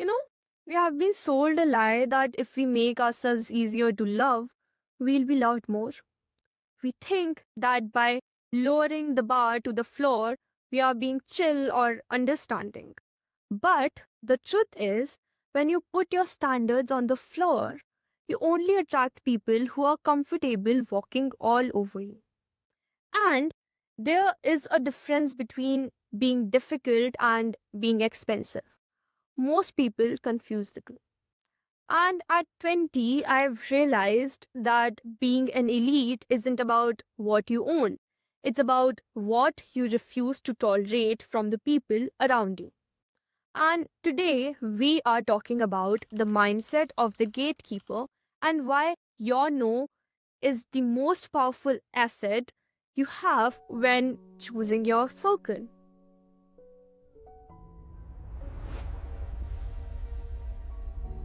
You know, we have been sold a lie that if we make ourselves easier to love, we'll be loved more. We think that by lowering the bar to the floor, we are being chill or understanding. But the truth is, when you put your standards on the floor, you only attract people who are comfortable walking all over you. And there is a difference between being difficult and being expensive. Most people confuse the two. And at 20, I've realized that being an elite isn't about what you own. It's about what you refuse to tolerate from the people around you. And today, we are talking about the mindset of the gatekeeper and why your no is the most powerful asset you have when choosing your circle.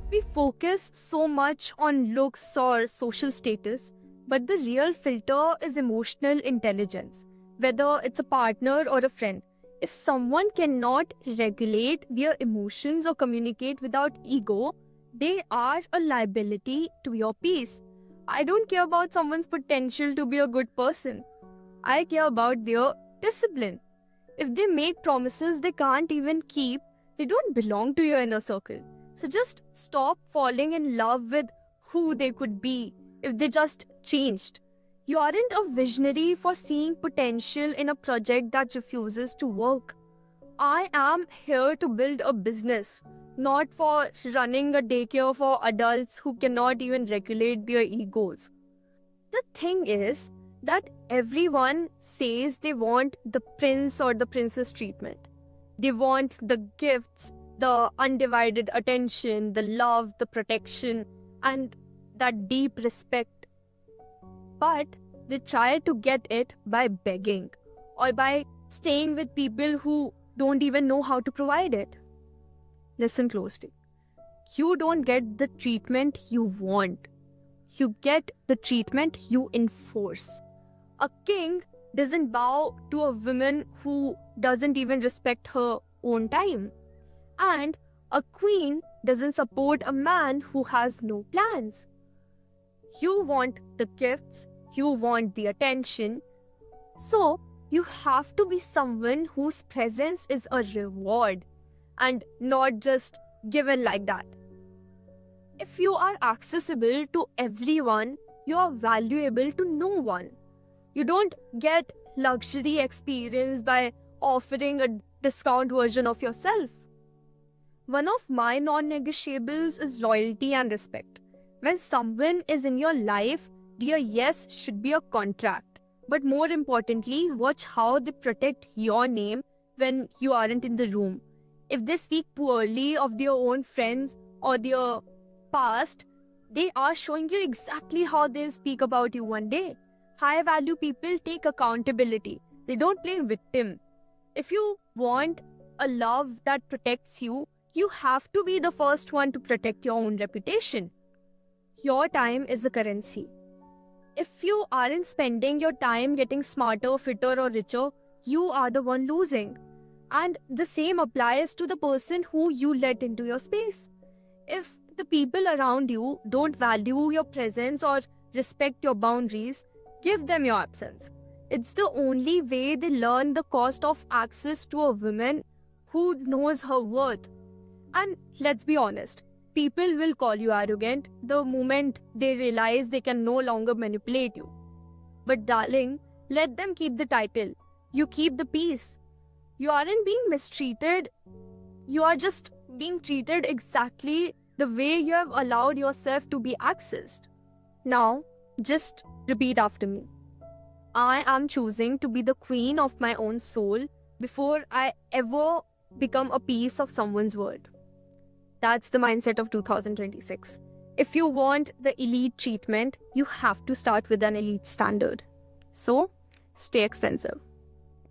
We focus so much on looks or social status, but the real filter is emotional intelligence, whether it's a partner or a friend. If someone cannot regulate their emotions or communicate without ego, they are a liability to your peace. I don't care about someone's potential to be a good person. I care about their discipline. If they make promises they can't even keep, they don't belong to your inner circle. So just stop falling in love with who they could be if they just changed. You aren't a visionary for seeing potential in a project that refuses to work. I am here to build a business, not for running a daycare for adults who cannot even regulate their egos. The thing is that everyone says they want the prince or the princess treatment. They want the gifts, the undivided attention, the love, the protection, and that deep respect. But they try to get it by begging or by staying with people who don't even know how to provide it. Listen closely. You don't get the treatment you want. You get the treatment you enforce. A king doesn't bow to a woman who doesn't even respect her own time. And a queen doesn't support a man who has no plans. You want the gifts, you want the attention. So, you have to be someone whose presence is a reward and not just given like that. If you are accessible to everyone, you are valuable to no one. You don't get luxury experience by offering a discount version of yourself. One of my non-negotiables is loyalty and respect. When someone is in your life, their yes should be a contract. But more importantly, watch how they protect your name when you aren't in the room. If they speak poorly of their own friends or their past, they are showing you exactly how they'll speak about you one day. High-value people take accountability. They don't play victim. If you want a love that protects you, you have to be the first one to protect your own reputation. Your time is the currency. If you aren't spending your time getting smarter, fitter, or richer, you are the one losing. And the same applies to the person who you let into your space. If the people around you don't value your presence or respect your boundaries, give them your absence. It's the only way they learn the cost of access to a woman who knows her worth. And let's be honest, people will call you arrogant the moment they realize they can no longer manipulate you. But darling, let them keep the title. You keep the peace. You aren't being mistreated. You are just being treated exactly the way you have allowed yourself to be accessed. Now, just repeat after me. I am choosing to be the queen of my own soul before I ever become a piece of someone's world. That's the mindset of 2026. If you want the elite treatment, you have to start with an elite standard. So, stay expensive.